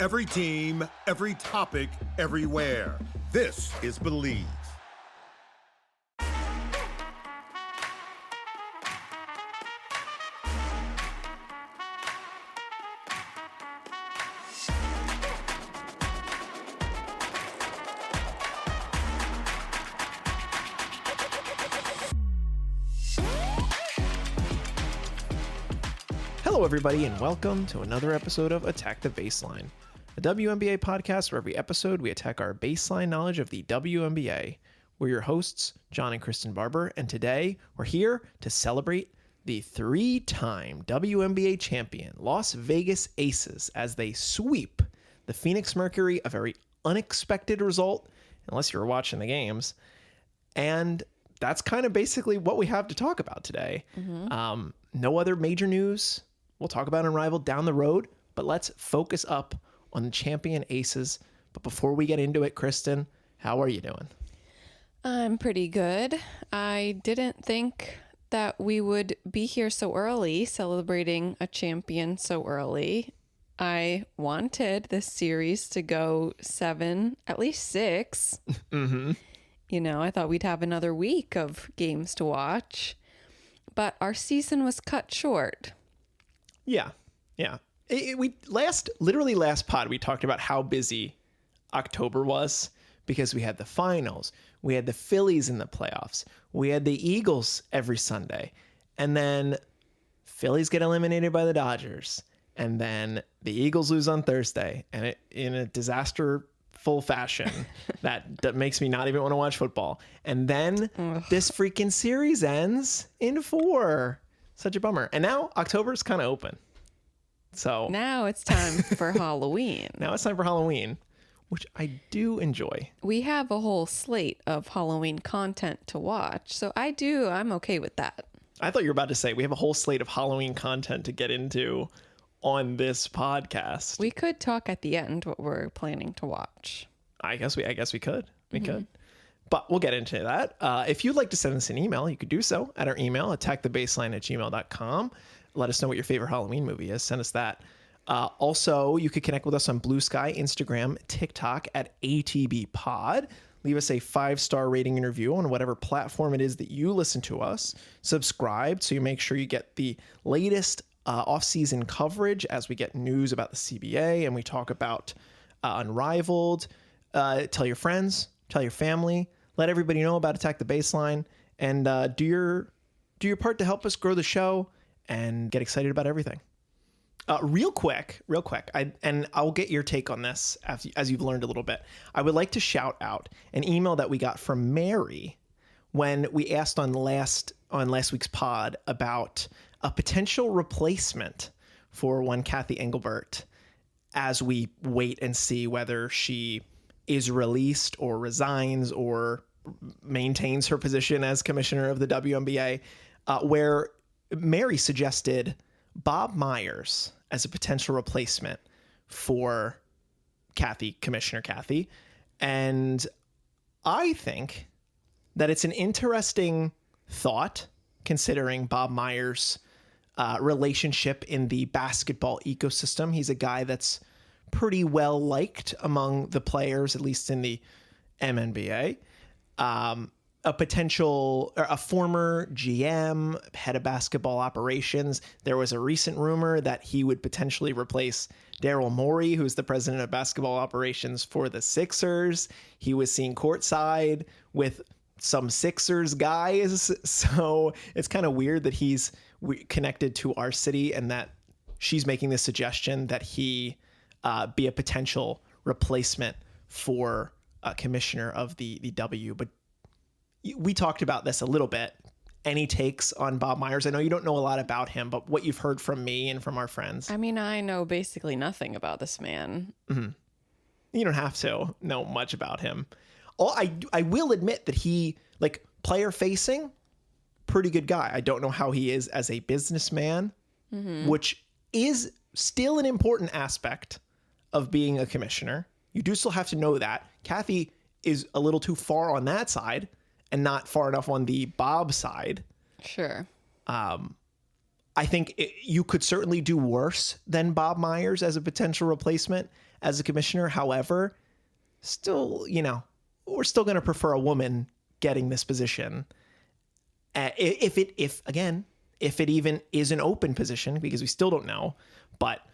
Every team, every topic, everywhere. This is Believe. Hello, everybody, and welcome to another episode of Attack the Baseline, a WNBA podcast where every episode we attack our baseline knowledge of the WNBA. We're your hosts, John and Kristen Barber, and today we're here to celebrate the three-time WNBA champion Las Vegas Aces as they sweep the Phoenix Mercury, a very unexpected result, unless you were watching the games. And that's kind of basically what we have to talk about today. No other major news. We'll talk about Unrivaled down the road, but let's focus up on the champion Aces. But before we get into it, Kristen, how are you doing? I'm pretty good. I didn't think that we would be here so early, celebrating a champion so early. I wanted this series to go 7, at least 6. You know, I thought we'd have another week of games to watch, but our season was cut short. Yeah. Last pod, we talked about how busy October was because we had the finals, we had the Phillies in the playoffs, we had the Eagles every Sunday, and then Phillies get eliminated by the Dodgers, and then the Eagles lose on Thursday, and it in a disasterful fashion that makes me not even want to watch football. And then this freaking series ends in 4. Such a bummer. And now October's kind of open. So now it's time for Halloween. Now it's time for Halloween, which I do enjoy. We have a whole slate of Halloween content to watch, so I'm okay with that. I thought you were about to say we have a whole slate of Halloween content to get into on this podcast. We could talk at the end what we're planning to watch. I guess we could. We could. But we'll get into that. If you'd like to send us an email, you could do so at our email, attackthebaseline@gmail.com. Let us know what your favorite Halloween movie is. Send us that. Also, you could connect with us on Bluesky, Instagram, TikTok at ATBPod. Leave us a 5-star rating and review on whatever platform it is that you listen to us. Subscribe so you make sure you get the latest off-season coverage as we get news about the CBA and we talk about Unrivaled. Tell your friends, tell your family, let everybody know about Attack the Baseline, and do your part to help us grow the show and get excited about everything. Real quick, I'll get your take on this as you've learned a little bit. I would like to shout out an email that we got from Mary when we asked on last week's pod about a potential replacement for one Kathy Engelbert as we wait and see whether she is released or resigns or maintains her position as commissioner of the WNBA, where Mary suggested Bob Myers as a potential replacement for Commissioner Kathy. And I think that it's an interesting thought considering Bob Myers' relationship in the basketball ecosystem. He's a guy that's pretty well liked among the players, at least in the MNBA. A former GM, head of basketball operations. There was a recent rumor that he would potentially replace Daryl Morey, who's the president of basketball operations for the Sixers. He was seen courtside with some Sixers guys. So it's kind of weird that he's connected to our city and that she's making the suggestion that he be a potential replacement for a commissioner of the W. But we talked about this a little bit. Any takes on Bob Myers? I know you don't know a lot about him, but what you've heard from me and from our friends. I mean, I know basically nothing about this man. Mm-hmm. You don't have to know much about him. I will admit that he, like, player facing, pretty good guy. I don't know how he is as a businessman, which is still an important aspect of being a commissioner. You do still have to know that. Kathy is a little too far on that side and not far enough on the Bob side. Sure. I think you could certainly do worse than Bob Myers as a potential replacement as a commissioner. However, still, we're still going to prefer a woman getting this position. If it even is an open position, because we still don't know. But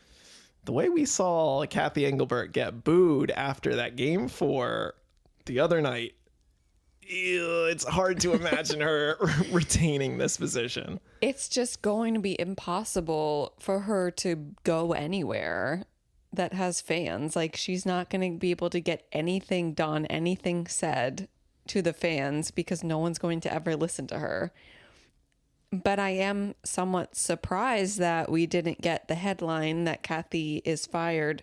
the way we saw Kathy Engelbert get booed after that game 4 the other night, it's hard to imagine her retaining this position. It's just going to be impossible for her to go anywhere that has fans. Like, she's not going to be able to get anything done, anything said to the fans, because no one's going to ever listen to her. But I am somewhat surprised that we didn't get the headline that Kathy is fired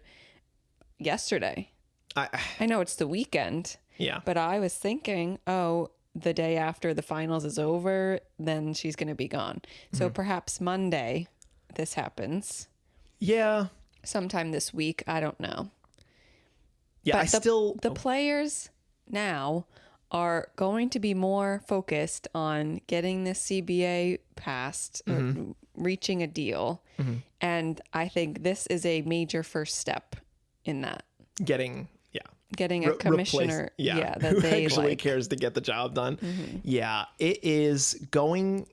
yesterday. I know it's the weekend. Yeah. But I was thinking, the day after the finals is over, then she's going to be gone. So perhaps Monday this happens. Yeah. Sometime this week. I don't know. Yeah, but the players now are going to be more focused on getting this CBA passed, reaching a deal. And I think this is a major first step in that. Getting a commissioner that who they actually cares to get the job done. Yeah, it is going.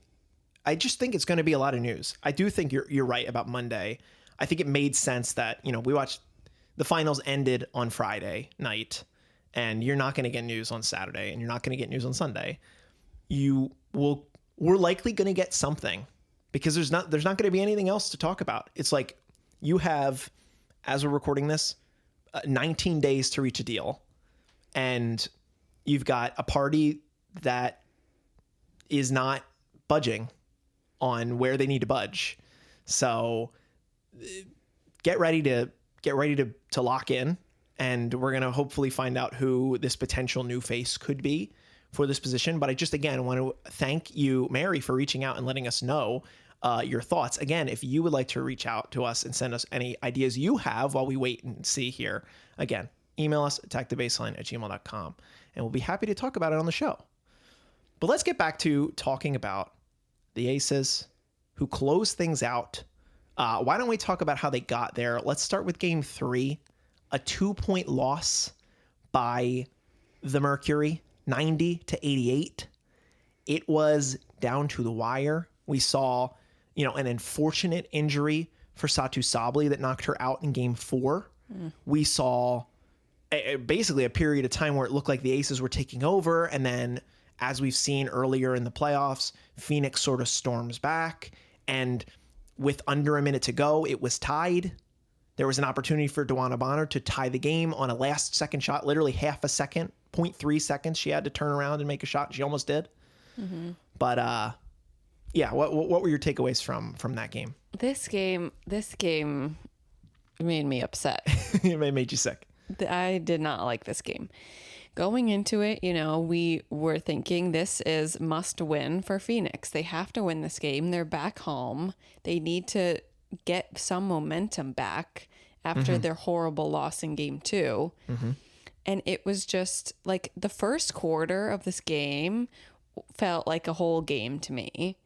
I just think it's going to be a lot of news. I do think you're right about Monday. I think it made sense that, we watched the finals ended on Friday night, and you're not going to get news on Saturday, and you're not going to get news on Sunday. We're likely going to get something, because there's not going to be anything else to talk about. It's like you have, as we're recording this, 19 days to reach a deal, and you've got a party that is not budging on where they need to budge. So get ready to lock in, and we're going to hopefully find out who this potential new face could be for this position. But I just, again, want to thank you, Mary, for reaching out and letting us know your thoughts. Again, if you would like to reach out to us and send us any ideas you have while we wait and see here, again, email us at attackthebaseline@gmail.com, and we'll be happy to talk about it on the show. But let's get back to talking about the Aces, who closed things out. Why don't we talk about how they got there? Let's start with game 3, a 2-point loss by the Mercury, 90-88. It was down to the wire. We saw, an unfortunate injury for Satu Sabli that knocked her out in game 4. We saw basically a period of time where it looked like the Aces were taking over. And then, as we've seen earlier in the playoffs, Phoenix sort of storms back. And with under a minute to go, it was tied. There was an opportunity for Dewana Bonner to tie the game on a last second shot, literally half a second, 0.3 seconds. She had to turn around and make a shot. She almost did. But, what were your takeaways from that game? This game made me upset. It made you sick. I did not like this game. Going into it, we were thinking this is must win for Phoenix. They have to win this game. They're back home. They need to get some momentum back after their horrible loss in game 2. And it was just like the first quarter of this game felt like a whole game to me.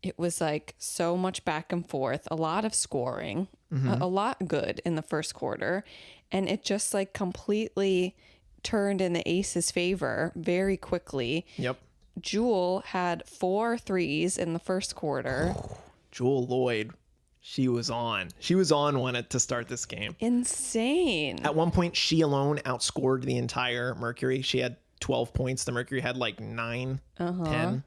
It was like so much back and forth, a lot of scoring, a lot good in the first quarter. And it just like completely turned in the Aces' favor very quickly. Yep. Jewel had 4 threes in the first quarter. Jewel Lloyd, she was on one to start this game. Insane. At one point, she alone outscored the entire Mercury. She had 12 points. The Mercury had like 9, 10.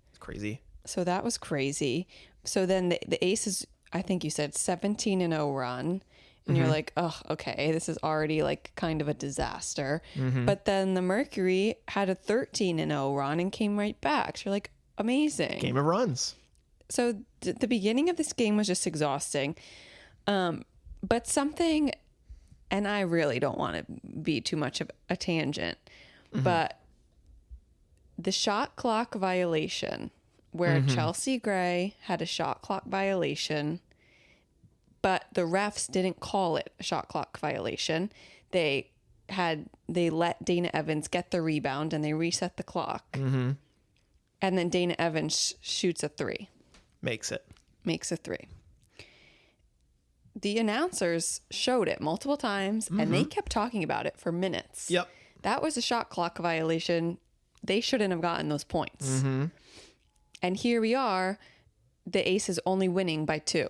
It's crazy. So that was crazy. So then the Aces, I think you said 17-0 run. And you're like, oh, okay, this is already like kind of a disaster. But then the Mercury had a 13-0 run and came right back. So you're like, amazing. Game of runs. So the beginning of this game was just exhausting. But something, and I really don't want to be too much of a tangent, but the shot clock violation, where Chelsea Gray had a shot clock violation, but the refs didn't call it a shot clock violation. They let Dana Evans get the rebound and they reset the clock. And then Dana Evans shoots a 3. Makes it. makes a 3. The announcers showed it multiple times, and they kept talking about it for minutes. Yep. That was a shot clock violation. They shouldn't have gotten those points. And here we are, the Aces only winning by 2.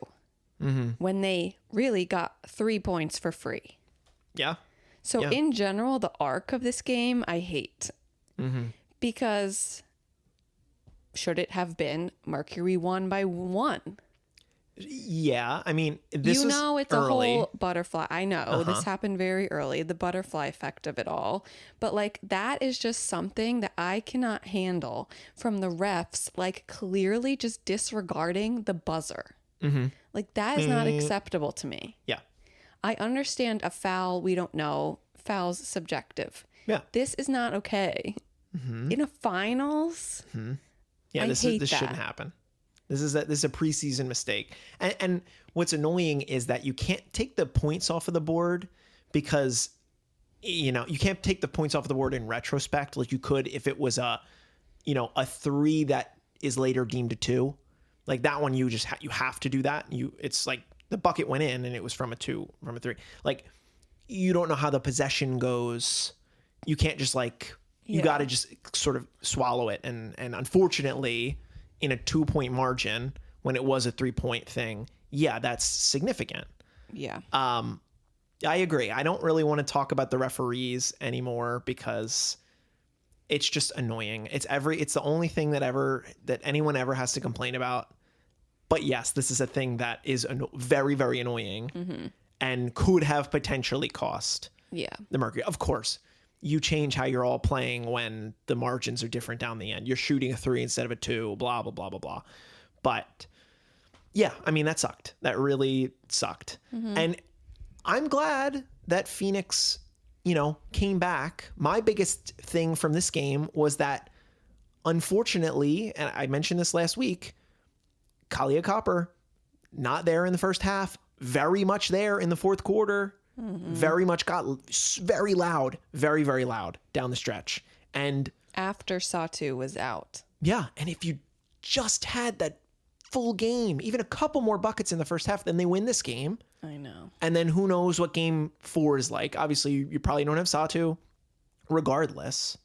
When they really got 3 points for free. Yeah. So in general, the arc of this game, I hate. Because should it have been Mercury won by 1? Yeah. I mean, this was it's early. a whole butterfly. I know this happened very early, the butterfly effect of it all. But like, that is just something that I cannot handle from the refs, like clearly just disregarding the buzzer. Like, that is not acceptable to me. Yeah. I understand a foul, we don't know. Foul's subjective. Yeah. This is not okay. In a finals, Yeah, I this hate shouldn't that. happen. This is a preseason mistake. And what's annoying is that you can't take the points off of the board because, you can't take the points off of the board in retrospect like you could if it was a 3 that is later deemed a 2. Like that one, you just you have to do that. It's like the bucket went in and it was from a 2, from a 3. Like, you don't know how the possession goes. You can't just you got to just sort of swallow it. And unfortunately, in a 2-point margin, when it was a 3-point thing, yeah, that's significant. Yeah. I agree. I don't really want to talk about the referees anymore because it's just annoying. It's the only thing that anyone ever has to complain about. But yes, this is a thing that is very, very annoying and could have potentially cost the Mercury. Of course, you change how you're all playing when the margins are different down the end. You're shooting a 3 instead of a 2, blah, blah, blah, blah, blah. But yeah, I mean, that sucked. That really sucked. And I'm glad that Phoenix, came back. My biggest thing from this game was that, unfortunately, and I mentioned this last week, Kalia Copper, not there in the first half, very much there in the fourth quarter, very much got very loud, very, very loud down the stretch. And After Satu was out. yeah, and if you just had that full game, even a couple more buckets in the first half, then they win this game. I know. And then who knows what game 4 is like. Obviously, you probably don't have Satu regardless.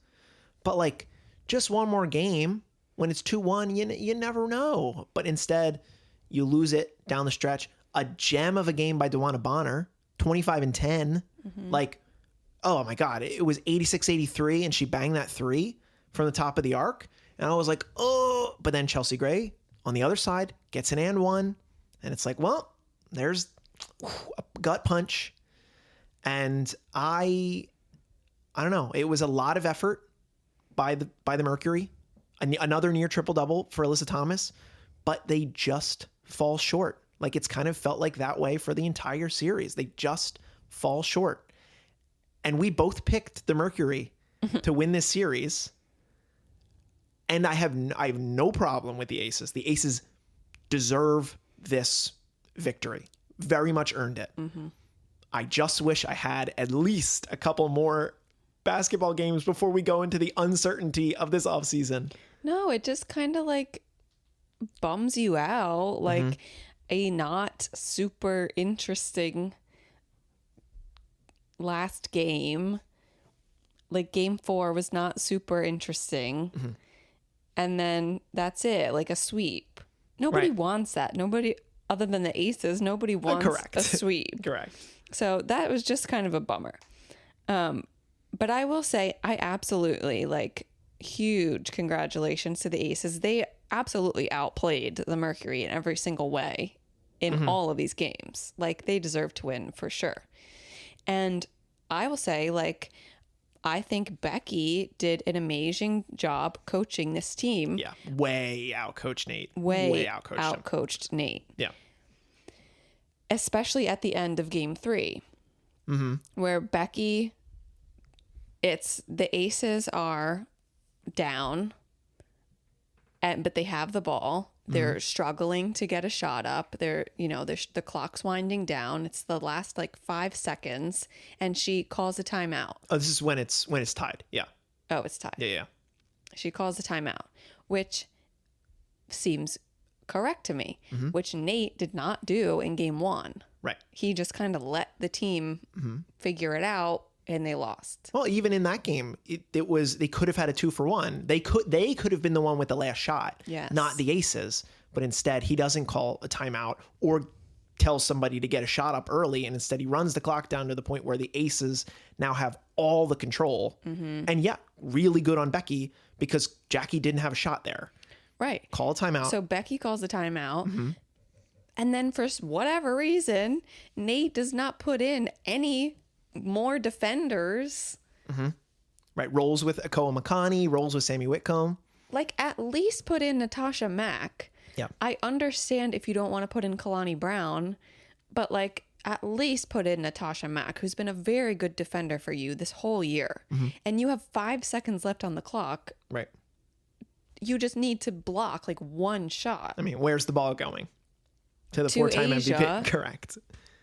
But just one more game, when it's 2-1, you never know. But instead, you lose it down the stretch. A gem of a game by DeWanna Bonner, 25-10. Oh my God, it was 86-83, and she banged that 3 from the top of the arc. And I was like, oh. But then Chelsea Gray, on the other side, gets an and 1. And it's like, well, there's a gut punch. And I don't know. It was a lot of effort by the Mercury. Another near triple-double for Alyssa Thomas. But they just fall short. It's kind of felt like that way for the entire series. They just fall short. And we both picked the Mercury to win this series. And I have no problem with the Aces. The Aces deserve this victory. Very much earned it. I just wish I had at least a couple more basketball games before we go into the uncertainty of this offseason. No, it just kind of bums you out. A not super interesting last game. Game 4 was not super interesting. And then that's it, a sweep. Nobody wants that. Nobody, other than the Aces, nobody wants Correct. a sweep. Correct. So that was just kind of a bummer. But I will say, I absolutely, huge congratulations to the Aces. They absolutely outplayed the Mercury in every single way in all of these games. They deserve to win for sure. And I will say, I think Becky did an amazing job coaching this team. Yeah, way outcoached Nate. Way outcoached outcoached Nate. Yeah. Especially at the end of game 3, where Becky, the Aces are down, but they have the ball. They're struggling to get a shot up. The clock's winding down. It's the last 5 seconds, and she calls a timeout. Oh, this is when it's tied. Yeah. Oh, it's tied. Yeah. She calls a timeout, which seems correct to me, which Nate did not do in game 1. Right. He just kind of let the team figure it out, and they lost. Well, even in that game, it was they could have had a 2-for-1. They could have been the one with the last shot, Yes. not the aces. But instead, he doesn't call a timeout or tell somebody to get a shot up early, and instead he runs the clock down to the point where the aces now have all the control. And yeah, really good on Becky because Jackie didn't have a shot there. Right. Call a timeout. So Becky calls a timeout. And then for whatever reason, Nate does not put in any more defenders. Right. Rolls with Akoa Makani, rolls with Sammy Whitcomb. Like, at least put in Natasha Mack. Yeah. I understand if you don't want to put in Kalani Brown, but like, at least put in Natasha Mack, who's been a very good defender for you this whole year. And you have 5 seconds left on the clock. Right. You just need to block like one shot. I mean, where's the ball going? To the To 4-time Asia. MVP. Correct.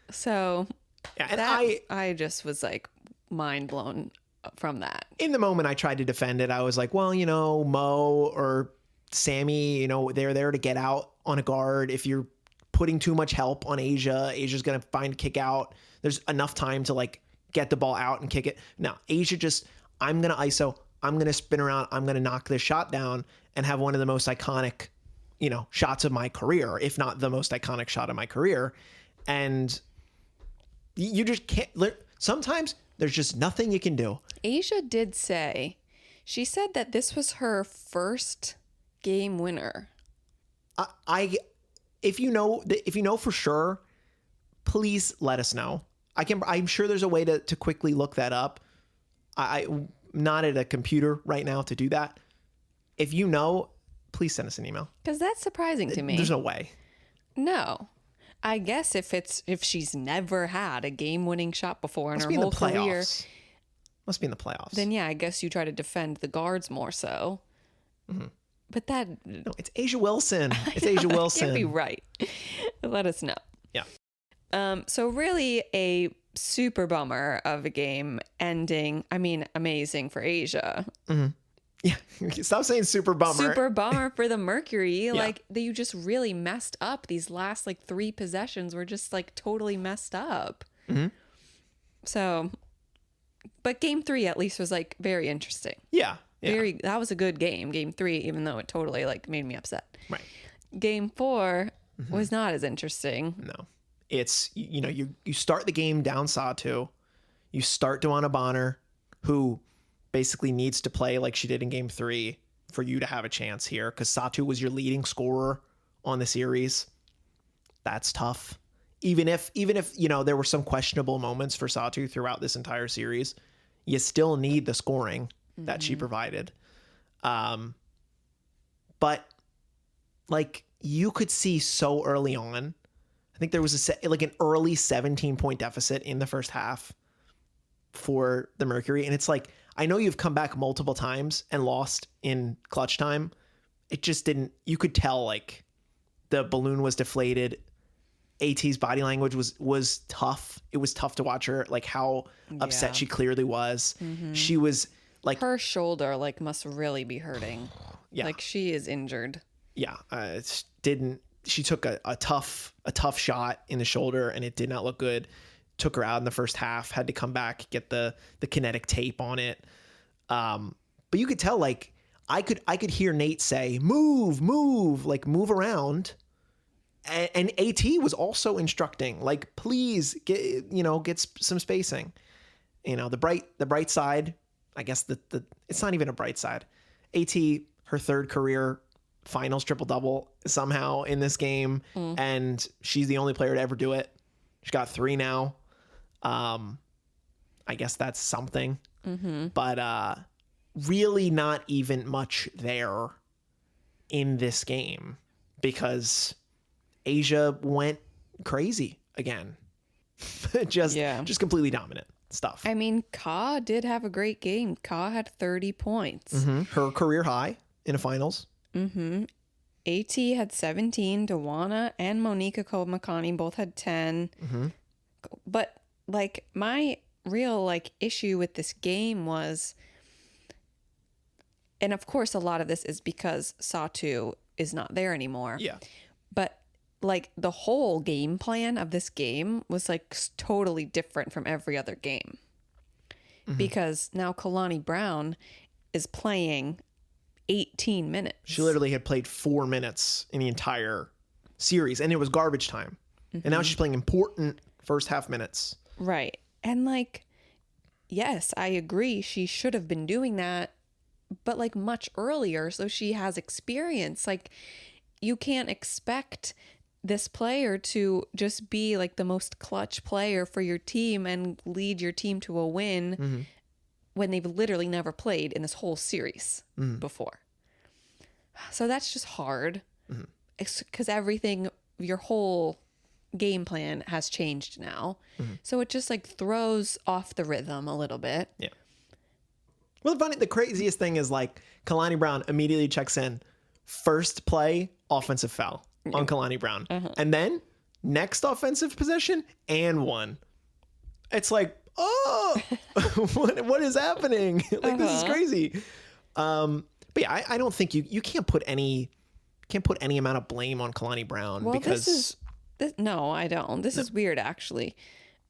So Yeah, and I just was like mind blown from that. in the moment I tried to defend it. I was like, well, Mo or Sammy, they're there to get out on a guard. If you're putting too much help on Asia's going to find kick out. There's enough time to like get the ball out and kick it. No, Asia just, I'm going to ISO. I'm going to spin around. I'm going to knock this shot down and have one of the most iconic, shots of my career, if not the most iconic shot of my career. And you just can't, sometimes there's just nothing you can do. Asia did say, she said that this was her first game winner. If you know for sure, please let us know. I'm sure there's a way to quickly look that up. I'm not at a computer right now to do that. If you know, please send us an email. Because that's surprising to me. There's no way. No. I guess if she's never had a game-winning shot before in Must her be in the whole career, playoffs. Must be in the playoffs. then yeah, I guess you try to defend the guards more so. But that No, it's Asia Wilson. It's Asia Wilson. can't be right. Let us know. Yeah. So really a super bummer of a game ending. I mean, amazing for Asia. Yeah. Stop saying super bummer. Super bummer for the Mercury. Like, you just really messed up. These last like 3 possessions were just like totally messed up. So, but game 3 at least was like very interesting. Yeah. That was a good game, game 3, even though it totally like made me upset. Right. Game 4 was not as interesting. No. It's, you start the game down Satu. You start Duana Bonner, who basically needs to play like she did in game 3 for you to have a chance here, because Satu was your leading scorer on the series. That's tough. Even if there were some questionable moments for Satu throughout this entire series, you still need the scoring that she provided. But like, you could see so early on, I think there was an early 17-point deficit in the first half for the Mercury. And it's like, I know you've come back multiple times and lost in clutch time. It just didn't, you could tell like the balloon was deflated. AT's body language was tough. It was tough to watch her, like how upset she clearly was. She was like, Her shoulder like must really be hurting. Yeah. Like, she is injured. yeah, she took a tough shot in the shoulder and it did not look good. Took her out in the first half, had to come back, get the kinetic tape on it. But you could tell, like, I could hear Nate say, move, like move around. And AT was also instructing, like, please get some spacing. The bright side, I guess it's not even a bright side. AT, her 3rd career finals triple-double somehow in this game. And she's the only player to ever do it. She's got 3 now. I guess that's something. But really not even much there in this game, because Asia went crazy again. just completely dominant stuff. I mean, Ka did have a great game. Ka had 30 points. Her career high in the finals. AT had 17. Dawana and Monica Komakani both had 10. But like, my real like issue with this game was, and of course a lot of this is because Satu is not there anymore. Yeah. like the whole game plan of this game was like totally different from every other game. Because now Kalani Brown is playing 18 minutes. She literally had played 4 minutes in the entire series, and it was garbage time. And now she's playing important first half minutes. Right. And like, yes, I agree. She should have been doing that, but like much earlier. So she has experience. Like, you can't expect this player to just be like the most clutch player for your team and lead your team to a win when they've literally never played in this whole series before. So that's just hard because everything, your whole game plan has changed now. So it just like throws off the rhythm a little bit. Yeah. Well, the craziest thing is like Kalani Brown immediately checks in. First play, offensive foul on Kalani Brown. And then next offensive possession and one. It's like, oh, what is happening? Like, this is crazy. But yeah, I don't think you can't put any amount of blame on Kalani Brown because no, I don't. This is weird, actually.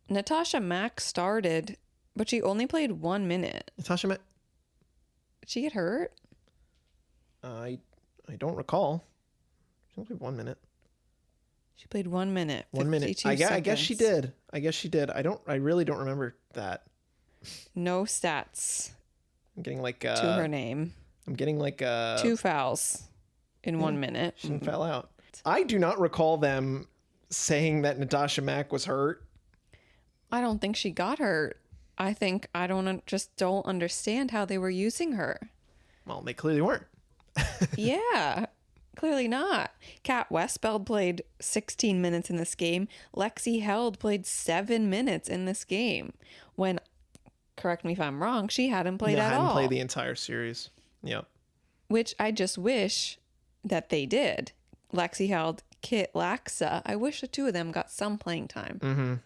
Natasha Mack started, but she only played 1 minute. Natasha Mack. Did she get hurt? I don't recall. She only played 1 minute. She played 1 minute. 1 minute. I guess she did. I really don't remember that. No stats. I'm getting like to her name. I'm getting like 2 fouls in 1 minute. She fell out. I do not recall them saying that Natasha Mack was hurt. I don't think she got hurt. I think I don't understand how they were using her. Well, they clearly weren't. Yeah, clearly not. Kat Westbeld played 16 minutes in this game. Lexi Held played 7 minutes in this game. When, correct me if I'm wrong, she hadn't played at all. Hadn't played the entire series. Yep. Which I just wish that they did. Lexi Held, Kit Laxa. I wish the two of them got some playing time.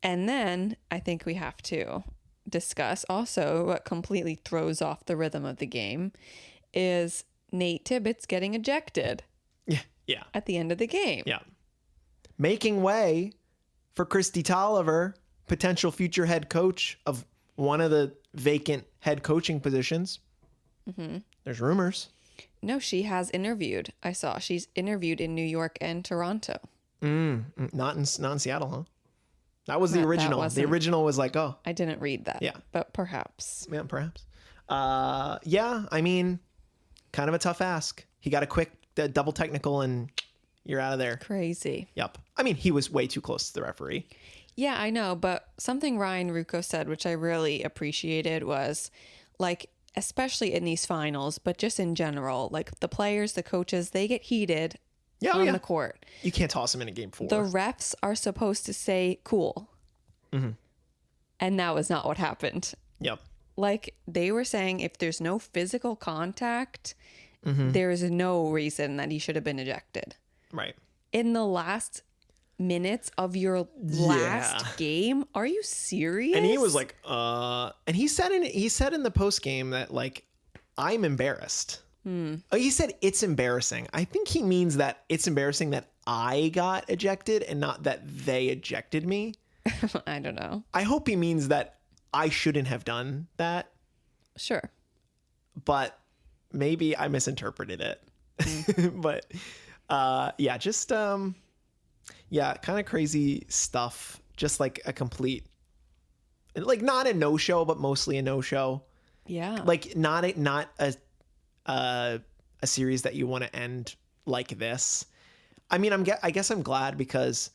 And then I think we have to discuss also what completely throws off the rhythm of the game is Nate Tibbetts getting ejected. Yeah. At the end of the game. Yeah. Making way for Christy Tolliver, potential future head coach of one of the vacant head coaching positions. There's rumors. No, she has interviewed. I saw she's interviewed in New York and Toronto. Not in Seattle, huh? That was the original. The original was like, oh. I didn't read that. Yeah. But perhaps. Yeah, perhaps. Yeah, I mean, kind of a tough ask. He got a quick double technical and you're out of there. Crazy. Yep. I mean, he was way too close to the referee. Yeah, I know. But something Ryan Rucco said, which I really appreciated, was like, especially in these finals, but just in general, like the players, the coaches, they get heated on the court. You can't toss him in a game 4. The refs are supposed to say, cool. And that was not what happened. Yep. Like they were saying, if there's no physical contact, there is no reason that he should have been ejected. Right. In the last minutes of your last game, are you serious? And he was like, and he said in the post game that like, I'm embarrassed. He said it's embarrassing. I think he means that it's embarrassing that I got ejected and not that they ejected me. I don't know. I hope he means that I shouldn't have done that. Sure. But maybe I misinterpreted it. But yeah, just kind of crazy stuff. Just like a complete, like not a no-show, but mostly a no-show. Yeah. Like not a series that you want to end like this. I mean, I guess I'm glad because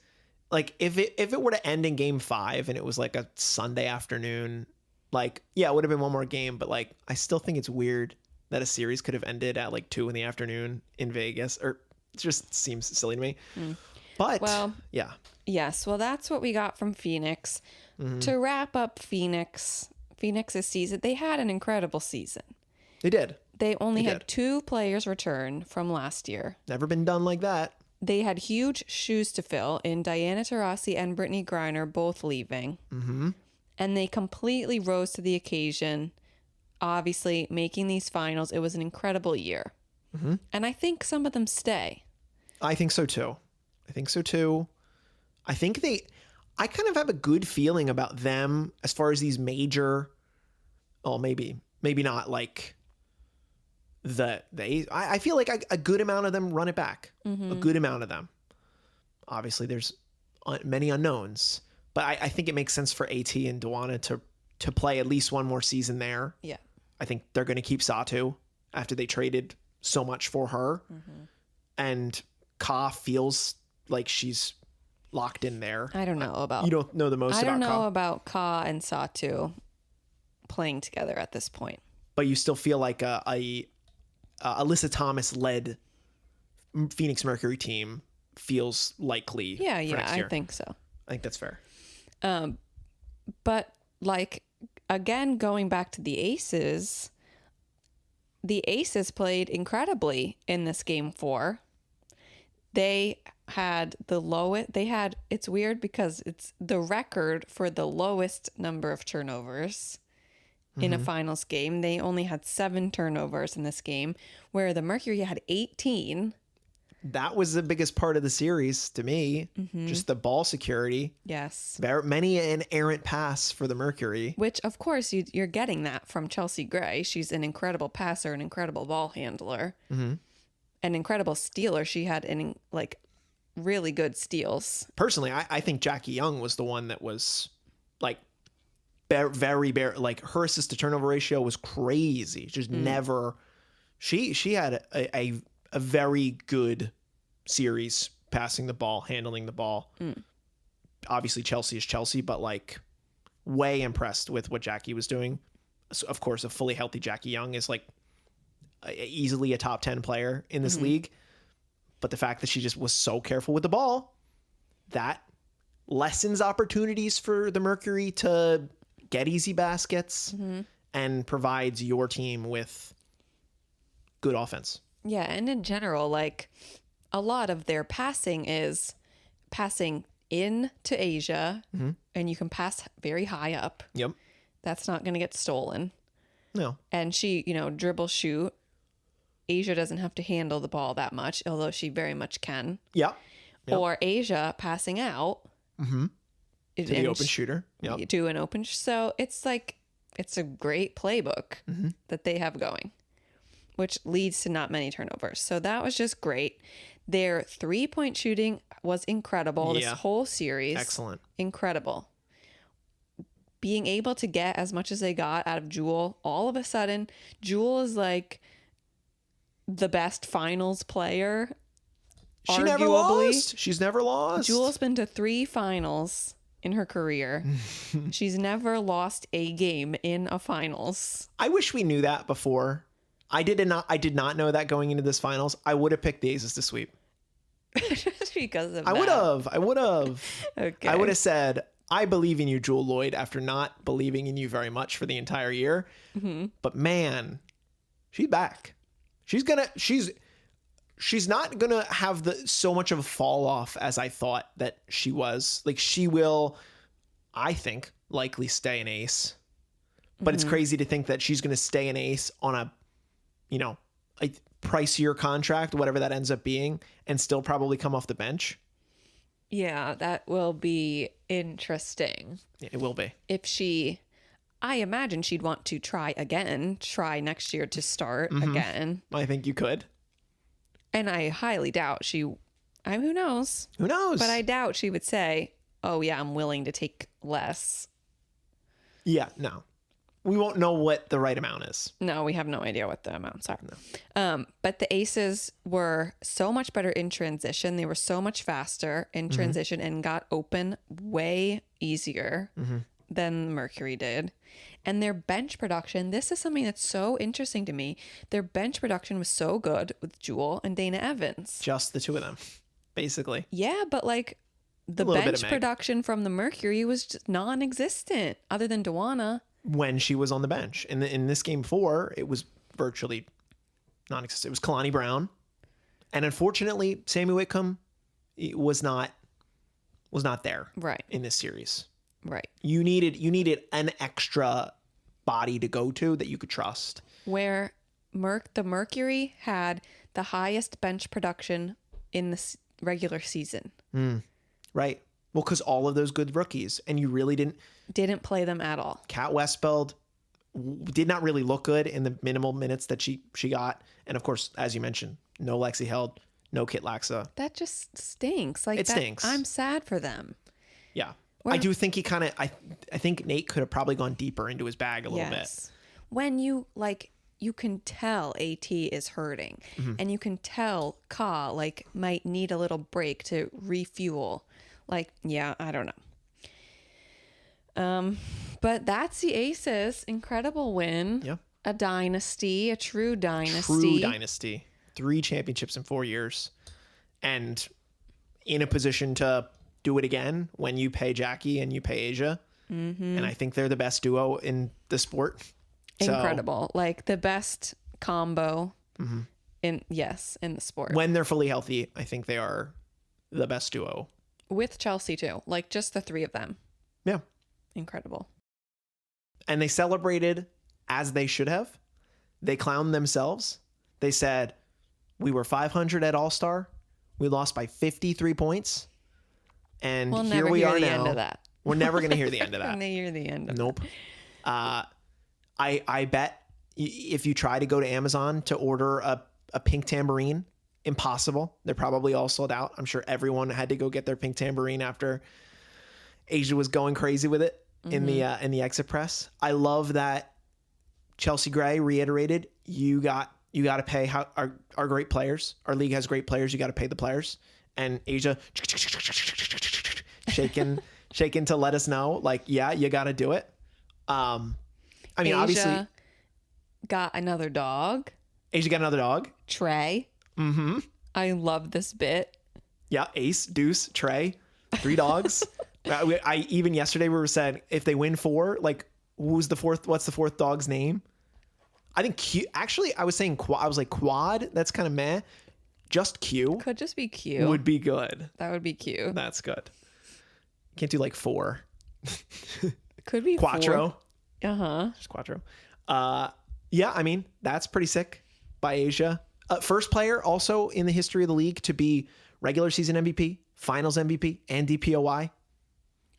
like if it were to end in game 5 and it was like a Sunday afternoon, like, yeah, it would have been one more game, but like, I still think it's weird that a series could have ended at like 2 p.m. in Vegas, or it just seems silly to me. But well, yeah. Yes. Well, that's what we got from Phoenix. To wrap up Phoenix's season, they had an incredible season. They did. They only had 2 players return from last year. Never been done like that. They had huge shoes to fill in Diana Taurasi and Brittany Griner both leaving. And they completely rose to the occasion, obviously making these finals. It was an incredible year. And I think some of them stay. I think so too. I kind of have a good feeling about them as far as these major, maybe not like I feel like a good amount of them run it back. A good amount of them. Obviously there's many unknowns, but I think it makes sense for AT and Duana to play at least one more season there. Yeah. I think they're going to keep Satu after they traded so much for her. And Ka feels like she's locked in there. I don't know about... You don't know the most about Ka. I don't know about Ka and Satu playing together at this point. But you still feel like a Alyssa Thomas-led Phoenix Mercury team feels likely. Yeah, for next year. I think so. I think that's fair. But like, again, going back to the Aces played incredibly in this game 4. They had it's weird because it's the record for the lowest number of turnovers in a finals game. They only had 7 turnovers in this game, where the Mercury had 18. That was the biggest part of the series to me. Just the ball security. Yes. Many an errant pass for the Mercury. Which, of course, you're getting that from Chelsea Gray. She's an incredible passer, an incredible ball handler, an incredible stealer. She had really good steals. Personally, I think Jackie Young was the one that was like very like her assist to turnover ratio was crazy. Just never. She had a very good series passing the ball, handling the ball. Obviously Chelsea is Chelsea, but like way impressed with what Jackie was doing. So of course, a fully healthy Jackie Young is like easily a top 10 player in this league. But the fact that she just was so careful with the ball, that lessens opportunities for the Mercury to get easy baskets and provides your team with good offense. Yeah, and in general, like a lot of their passing is passing in to Asia, and you can pass very high up. Yep. That's not going to get stolen. No. And she, dribble shoot. Asia doesn't have to handle the ball that much, although she very much can. Yep. Or Asia passing out. To the open shooter. Yep. Do an open. So it's like, it's a great playbook that they have going, which leads to not many turnovers. So that was just great. Their 3-point shooting was incredible this whole series. Excellent. Incredible. Being able to get as much as they got out of Jewel, all of a sudden, Jewel is like the best finals player. She arguably. never lost. She's never lost. Jewel's been to 3 finals in her career. She's never lost a game in a finals. I wish we knew that before. I did not know that going into this finals. I would have picked the Aces to sweep. Just because of that. I would have. Okay. I would have said, I believe in you, Jewel Lloyd, after not believing in you very much for the entire year. But man, she's back. She's not gonna have so much of a fall off as I thought that she was. Like, she will, I think, likely stay an ace. But it's crazy to think that she's gonna stay an ace on a pricier contract, whatever that ends up being, and still probably come off the bench. Yeah, that will be interesting. Yeah, it will be. I imagine she'd want to try next year to start again. I think you could. And I highly doubt who knows? Who knows? But I doubt she would say, oh yeah, I'm willing to take less. Yeah, no. We won't know what the right amount is. No, we have no idea what the amounts are. No. But the Aces were so much better in transition. They were so much faster in transition and got open way easier than Mercury did. And their bench production, this is something that's so interesting to me. Their bench production was so good with Jewel and Dana Evans. Just the two of them, basically. Yeah, but like the bench production from the Mercury was just non-existent other than Duana. When she was on the bench. In this game 4, it was virtually non-existent. It was Kalani Brown. And unfortunately, Sammy Whitcomb was not there in this series. Right. You needed an extra body to go to that you could trust. Where the Mercury had the highest bench production in the regular season. Right. Well, because all of those good rookies, and you really Didn't play them at all. Kat Westfeld did not really look good in the minimal minutes that she got. And of course, as you mentioned, no Lexi Held, no Kit Laxa. That just stinks. Like It stinks. I'm sad for them. Yeah. I do think he kind of, I think Nate could have probably gone deeper into his bag a little bit. When you can tell AT is hurting, and you can tell Ka might need a little break to refuel. I don't know. But that's the Aces. Incredible win. Yeah. A dynasty, a true dynasty. True dynasty. 3 championships in 4 years. And in a position to do it again when you pay Jackie and you pay Asia. And I think they're the best duo in the sport. Incredible. The best combo in the sport. When they're fully healthy, I think they are the best duo. With Chelsea too. Just the 3 of them. Yeah. Incredible. And they celebrated as they should have. They clowned themselves. They said, we were 500 at All-Star. We lost by 53 points. And we'll here never we hear are the now. end of that. We're never going to hear the end of that. We're gonna hear the end of Nope. I bet if you try to go to Amazon to order a pink tambourine, impossible. They're probably all sold out. I'm sure everyone had to go get their pink tambourine after Asia was going crazy with it in the exit press. I love that Chelsea Gray reiterated, you got to pay our great players. Our league has great players. You got to pay the players. And Asia shaking to let us know, yeah, you got to do it. I mean, Asia obviously got another dog. Asia got another dog. Trey. I love this bit. Yeah. Ace, Deuce, Trey, 3 dogs. I even yesterday we were saying if they win 4, who's the 4th? What's the 4th dog's name? I think Q. Actually, I was saying Quad. I was like Quad. That's kind of meh. Just Q. Could just be Q. Would be good. That would be Q. That's good. Can't do 4. Could be Quattro. 4. Just Quattro. Yeah, I mean, that's pretty sick by Asia. First player also in the history of the league to be regular season MVP, finals MVP, and DPOY.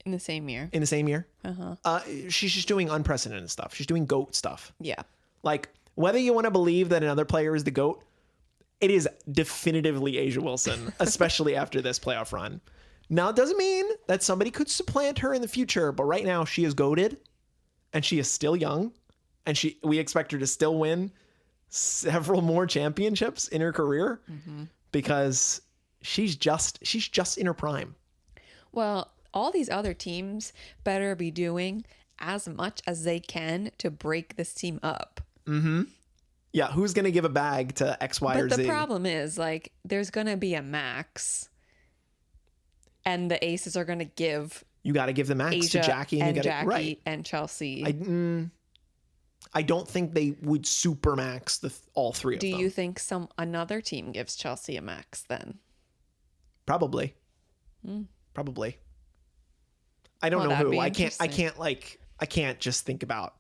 In the same year. In the same year. She's just doing unprecedented stuff. She's doing GOAT stuff. Yeah. Whether you want to believe that another player is the GOAT, it is definitively Asia Wilson, especially after this playoff run. Now, it doesn't mean that somebody could supplant her in the future, but right now she is GOATed, and she is still young, and we expect her to still win several more championships in her career because she's just in her prime. Well, all these other teams better be doing as much as they can to break this team up. Yeah, who's going to give a bag to X, Y, or Z? But the problem is, there's going to be a max, and the Aces are going to give You got to give the max Asia to Jackie and you gotta, Jackie right. and Chelsea. I don't think they would super max all 3 of them. Do you think another team gives Chelsea a max then? Probably. Probably. I don't know that'd who. be I can't interesting. I can't just think about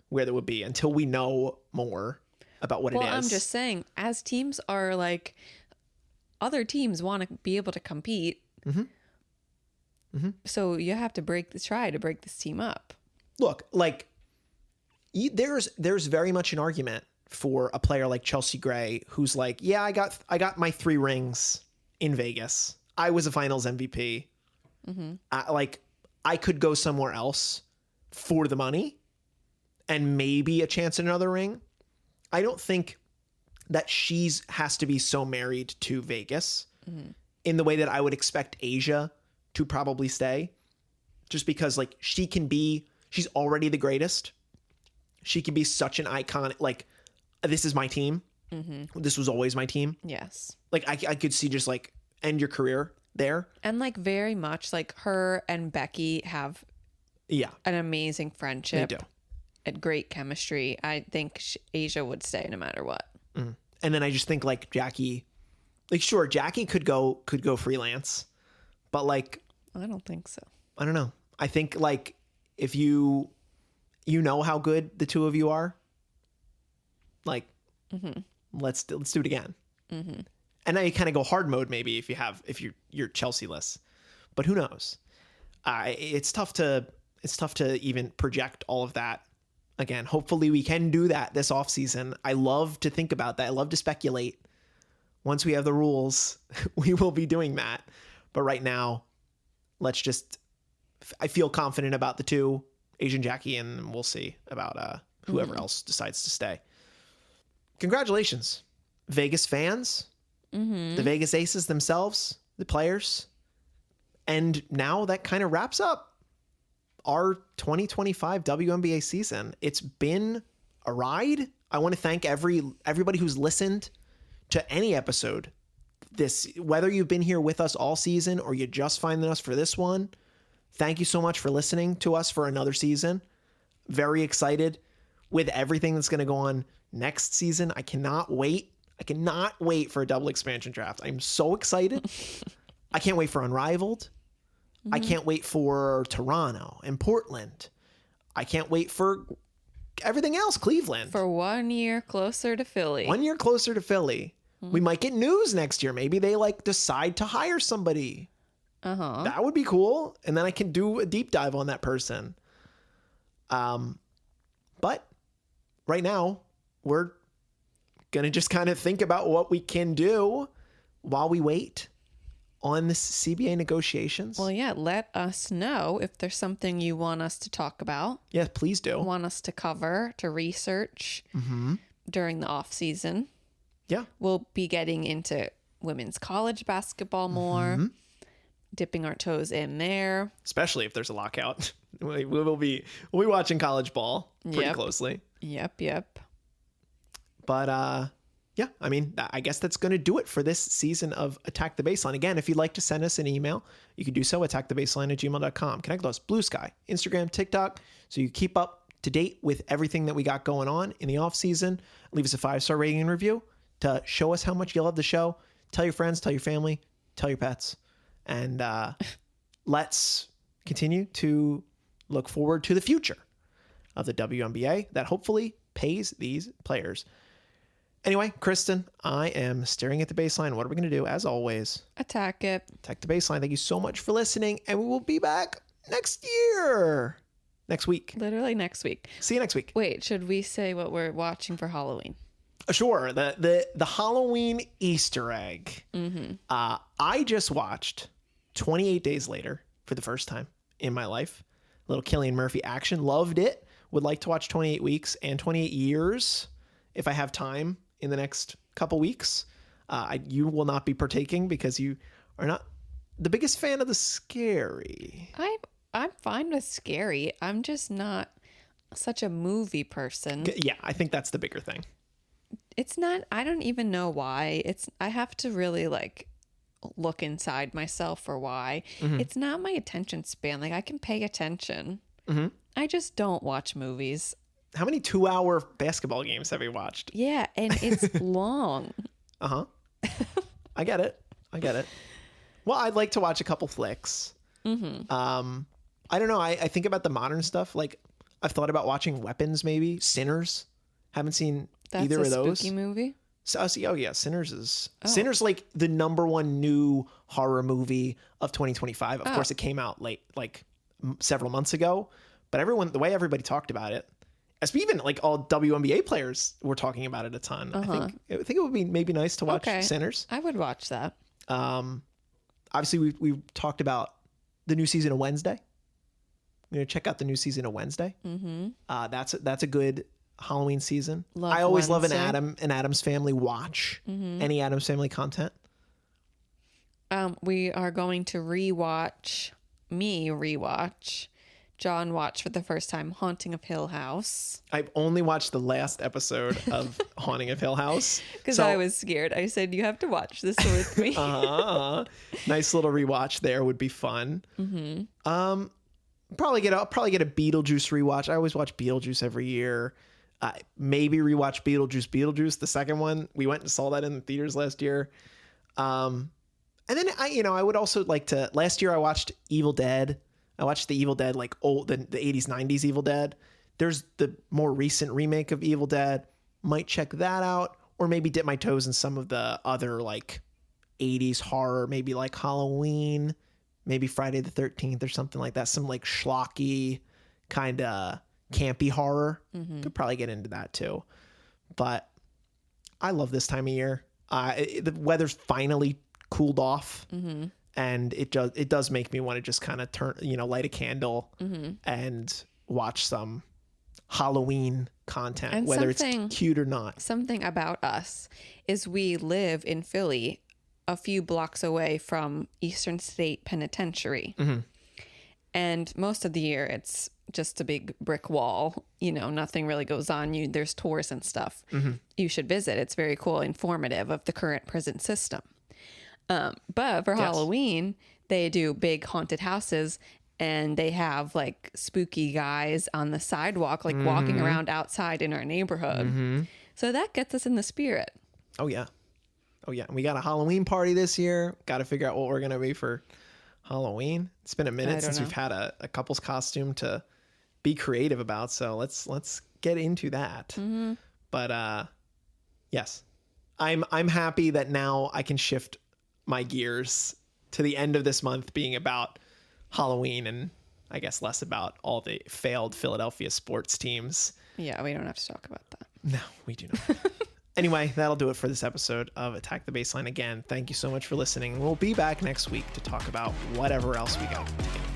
where that would be until we know more about what it is. Well, I'm just saying, as teams are other teams want to be able to compete. So you have to try to break this team up. Look, there's very much an argument for a player like Chelsea Gray, who's yeah, I got my 3 rings in Vegas. I was a finals MVP. I could go somewhere else for the money and maybe a chance at another ring. I don't think that has to be so married to Vegas in the way that I would expect Asia to probably stay, just because she's already the greatest. She can be such an icon. This is my team. This was always my team. Yes. I could see just end your career there. And very much her and Becky have an amazing friendship. They do. And great chemistry. I think Asia would stay no matter what. And then I just think Jackie, sure, Jackie could go freelance, but I don't think so. I don't know. I think if you know how good the 2 of you are, let's do it again. And now you kind of go hard mode maybe if you're Chelsea-less. But who knows? It's tough to even project all of that. Again, hopefully we can do that this offseason. I love to think about that. I love to speculate. Once we have the rules, we will be doing that. But right now, I feel confident about the two, Asian Jackie, and we'll see about whoever else decides to stay. Congratulations, Vegas fans, the Vegas Aces themselves, the players. And now that kind of wraps up our 2025 WNBA season. It's been a ride. I want to thank everybody who's listened to any episode. Whether you've been here with us all season or you just finding us for this one, thank you so much for listening to us for another season. Very excited with everything that's going to go on next season. I cannot wait. I cannot wait for a double expansion draft. I'm so excited. I can't wait for Unrivaled. I can't wait for Toronto and Portland. I can't wait for everything else. Cleveland. For 1 year closer to Philly. 1 year closer to Philly. We might get news next year. Maybe they decide to hire somebody. That would be cool. And then I can do a deep dive on that person. But right now we're going to just kind of think about what we can do while we wait on this CBA negotiations. Well, yeah, let us know if there's something you want us to talk about. Yeah, please do. Want us to cover, to research during the off season. Yeah. We'll be getting into women's college basketball more, dipping our toes in there. Especially if there's a lockout. We'll be watching college ball pretty closely. Yep. But yeah, I mean, I guess that's going to do it for this season of Attack the Baseline. Again, if you'd like to send us an email, you can do so, attackthebaseline@gmail.com. Connect with us, Bluesky, Instagram, TikTok, so you keep up to date with everything that we got going on in the off season. Leave us a 5-star rating and review to show us how much you love the show. Tell your friends, tell your family, tell your pets. And let's continue to look forward to the future of the WNBA that hopefully pays these players. Anyway, Kristen, I am staring at the baseline. What are we going to do? As always, attack it. Attack the baseline. Thank you so much for listening. And we will be back next year. Next week. Literally next week. See you next week. Wait, should we say what we're watching for Halloween? Sure. The Halloween Easter egg. I just watched 28 Days Later for the first time in my life. Little Cillian Murphy action. Loved it. Would like to watch 28 Weeks and 28 Years if I have time in the next couple weeks. You will not be partaking because you are not the biggest fan of the scary. I'm fine with scary. I'm just not such a movie person. Yeah, I think that's the bigger thing. It's not, I don't even know why. I have to really look inside myself for why. It's not my attention span. I can pay attention. I just don't watch movies. How many 2-hour basketball games have you watched? Yeah, and it's long. I get it. Well, I'd like to watch a couple flicks. I don't know. I think about the modern stuff. I've thought about watching Weapons, maybe. Sinners. Haven't seen either of those. That's a spooky movie? Oh yeah, Sinners is... Sinners the number one new horror movie of 2025. Of course, it came out late, several months ago. But the way everybody talked about it, as even all WNBA players were talking about it a ton. I think it would be maybe nice to watch Sinners. I would watch that. Obviously, we talked about the new season of Wednesday. We're gonna check out the new season of Wednesday. That's a good Halloween season. I always love an Addams Family watch. Any Addams Family content. We are going to rewatch. John watched for the first time Haunting of Hill House. I've only watched the last episode of Haunting of Hill House. Because I was scared. I said, you have to watch this with me. Nice little rewatch there would be fun. Probably get a Beetlejuice rewatch. I always watch Beetlejuice every year. Maybe rewatch Beetlejuice, the second one. We went and saw that in the theaters last year. And then I would also like to. Last year I watched Evil Dead. I watched the Evil Dead, old the 80s, 90s Evil Dead. There's the more recent remake of Evil Dead. Might check that out, or maybe dip my toes in some of the other 80s horror, maybe like Halloween, maybe Friday the 13th or something like that. Some like schlocky kind of campy horror. Could probably get into that too. But I love this time of year. The weather's finally cooled off, and it does make me want to just kind of light a candle and watch some Halloween content, And whether it's cute or not. Something about us is we live in Philly, a few blocks away from Eastern State Penitentiary. And most of the year it's just a big brick wall. Nothing really goes on. There's tours and stuff. You should visit. It's very cool, informative of the current prison system. But for Halloween, they do big haunted houses, and they have like spooky guys on the sidewalk, like walking around outside in our neighborhood. So that gets us in the spirit. Oh yeah. We got a Halloween party this year. Got to figure out what we're going to be for Halloween. It's been a minute since we've had a couple's costume to be creative about. So let's get into that. But yes, I'm happy that now I can shift my gears to the end of this month being about Halloween, and I guess less about all the failed Philadelphia sports teams. Yeah, we don't have to talk about that. No, we do not. Anyway, that'll do it for this episode of Attack the Baseline. Again, thank you so much for listening. We'll be back next week to talk about whatever else we got to get.